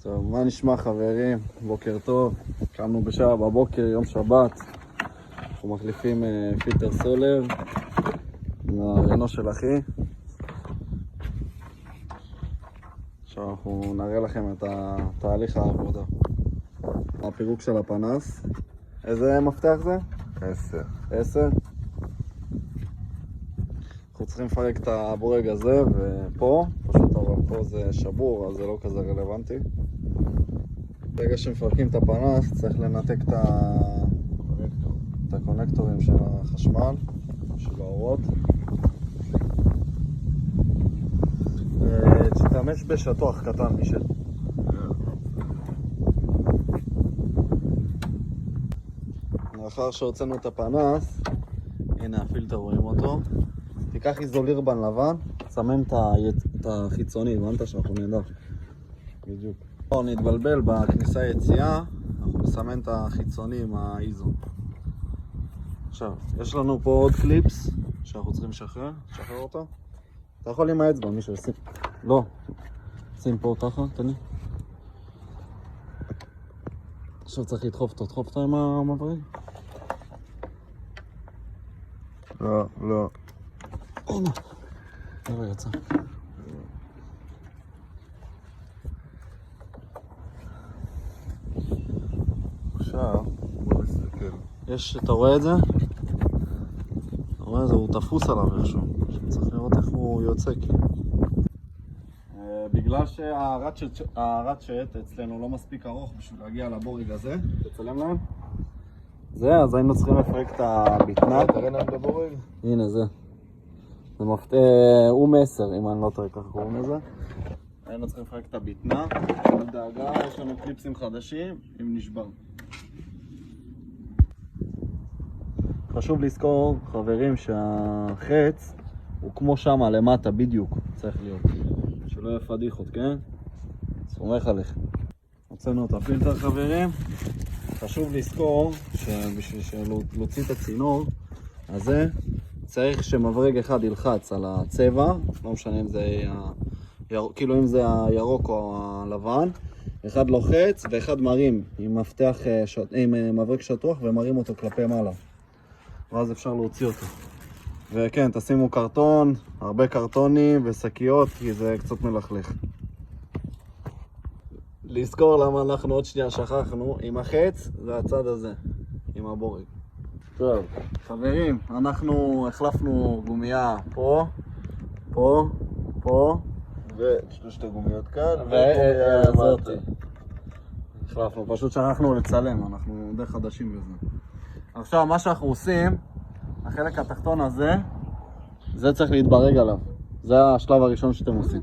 טוב, מה נשמע חברים? בוקר טוב. קמנו בשעה בבוקר, יום שבת. אנחנו מחליפים פילטר סולר מהרנו של אחי. עכשיו אנחנו נראה לכם את תהליך העבודה. הפירוק של הפנס. איזה מפתח זה? 10. 10. אנחנו צריכים לפרק את הבורג הזה ופה, פשוט אבל פה זה שבור, אז זה לא כזה רלוונטי. ברגע שמפרקים את הפנס צריך לנתק את הקונקטורים של החשמל, של האורות. תשתמש בשטוח קטן מישל. לאחר שהוצאנו את הפנס, הנה הפילטר, רואים אותו. תיקח איזולירבן לבן, תסמן את החיצוני, הבנת שאנחנו נדע. בדיוק. פה נתבלבל בכניסה יציאה, אנחנו נסמן את החיצוני עם האיזו. עכשיו, יש לנו פה עוד קליפס שאנחנו צריכים לשחרר אותו. אתה יכול עם האצבע, מישהו, שים. לא. שים פה ככה, תני. עכשיו צריך לדחוף אותו עם המבריג. לא. הנה. נראה, יצא. עכשיו, בוא נסתכל. אתה רואה את זה? אתה רואה את זה? הוא תפוס עליו איכשהו. צריך לראות איך הוא יוצא כאילו. בגלל שהרצ'ט אצלנו לא מספיק ארוך בשביל להגיע לבורג הזה, תצלם להם. אז היינו צריכים לפרק את הבטנה. תראה להם בבורג. הנה זה. זה מפתח, הוא 10 אם אני לא טועה ככה קוראים לזה. היינו צריכים לפרק את הבטנה. על דאגה, יש לנו קליפסים חדשים עם נשבר. חשוב לזכור חברים שהחץ הוא כמו שמה למטה בדיוק צריך להיות. שלא יהיה פדיחות, כן? סומך עליך. הוצאנו את הפילטר חברים. חשוב לזכור שבשביל להוציא את הצינור הזה צריך שמברג אחד ילחץ על הצבע, לא משנה אם זה כאילו אם זה הירוק או הלבן, אחד לוחץ ואחד מרים עם מברג שטוח ומרים אותו כלפי מעלה, ואז אפשר להוציא אותו. וכן, תשימו קרטון, הרבה קרטונים ושקיות כי זה קצת מלכלך. לזכור למה אנחנו עוד שנייה שכחנו, עם החץ זה הצד הזה, עם הבורג. טוב, חברים, אנחנו החלפנו גומייה פה, ושלושת הגומיות כאן, וזאתי. החלפנו, פשוט שכחנו לצלם, אנחנו די חדשים בזה. עכשיו, מה שאנחנו עושים, החלק התחתון הזה, זה צריך להתברג עליו. זה השלב הראשון שאתם עושים.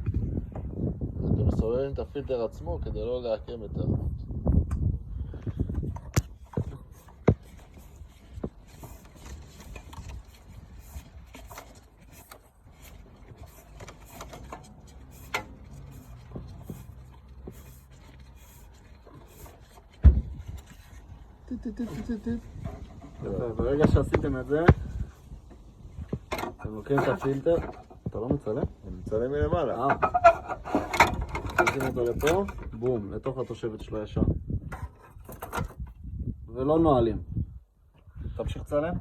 אתם מסובבים את הפילטר עצמו כדי לא לעקם את החוט. ברגע שעשיתם את זה, אתם לוקחים את הפילטר, אתה לא מצלם? אני מצלם מלמעלה. נשים אותו לפה, בום, לתוך התושבת שלו ישר. ולא נועלים. תמשיך צלם.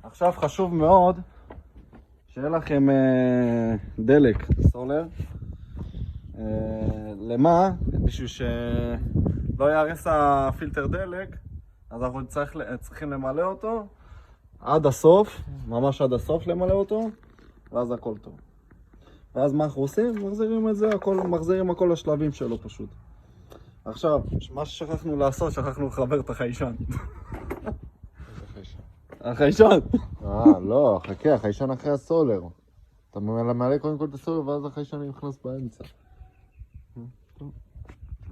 עכשיו חשוב מאוד שיהיה לכם דלק סולר. למה? בשביל שלא יהרס הפילטר דלק, אז אנחנו צריכים למלא אותו עד הסוף, ממש עד הסוף למלא אותו, ואז הכל טוב. ואז מה אנחנו עושים? מחזירים את זה, מחזירים הכל לשלבים שלו פשוט. עכשיו, מה ששכחנו לעשות, שכחנו לחבר את החיישן. החיישן! לא, חכה, החיישן אחרי הסולר. אתה מעלה קודם כל את הסולר ואז החיישן נכנס באמצע.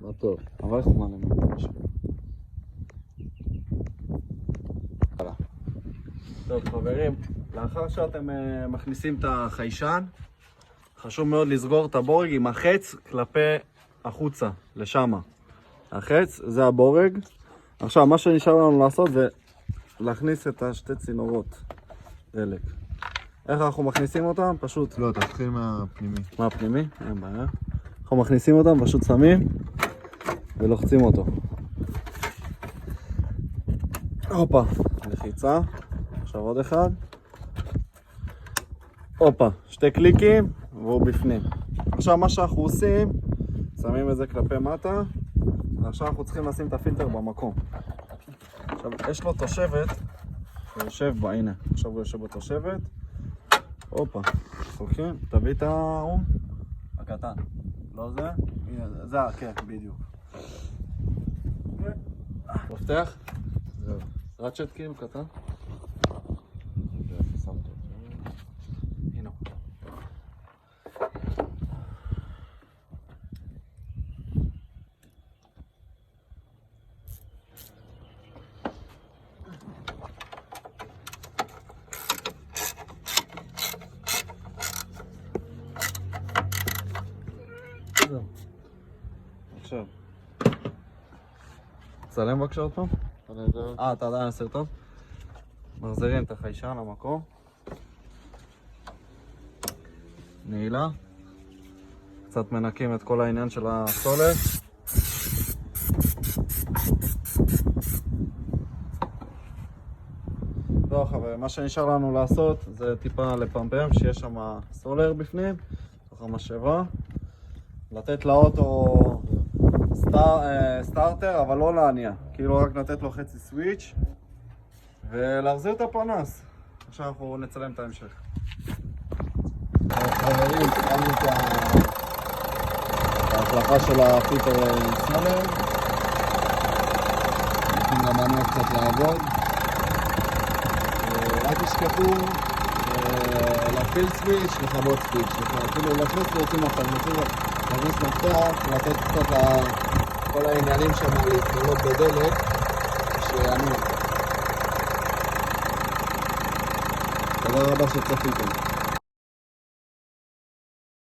מה טוב. אבל איך הוא מעלה משהו? טוב חברים, לאחר שאתם מכניסים את החיישן, חשוב מאוד לסגור את הבורג עם החץ כלפי החוצה, לשם. החץ זה הבורג. עכשיו מה שנשאר לנו לעשות זה להכניס את השתי צינורות דלק. איך אנחנו מכניסים אותם? פשוט... לא, תתחיל מהפנימי. מהפנימי? אין בעיה. אנחנו מכניסים אותם, פשוט שמים ולוחצים אותו. הופה, לחיצה. עכשיו עוד אחד. הופה, 2 קליקים והוא בפנים. עכשיו מה שאנחנו עושים, שמים את זה כלפי מטה, ועכשיו אנחנו צריכים לשים את הפילטר במקום. עכשיו יש לו תושבת, הוא יושב בה, הנה, עכשיו הוא יושב בתושבת. הופה, אוקיי, תביא את האום הקטן. לא זה? הנה, זה, כן, בדיוק. מפתח? זהו. רצ'ט כאילו קטן? שמת אותו. הנה. זהו. עכשיו. צלם בבקשה עוד פעם. אתה עדיין הסרטון? מחזירים את החיישן למקום. נעילה. קצת מנקים את כל העניין של הסולר. לא חברים, מה שנשאר לנו לעשות זה טיפה לפמפם שיש שם סולר בפנים, תוך המשאבה. לתת לאוטו סטארטר, אבל לא להניע. כאילו רק לתת לו חצי סוויץ' ולהחזיר את הפנס. עכשיו אנחנו נצלם את ההמשך. חברים, תקענו את ההחלפה של הפילטר סולר. נותנים למנוע קצת לעבוד. רק תשכחו להפעיל סוויץ' לכבות סוויץ'. כאילו להכניס להוציא להכניס מפתח, לתת קצת כל העניינים שם להתקלות בדלק שיענו. תודה רבה שצפיתם.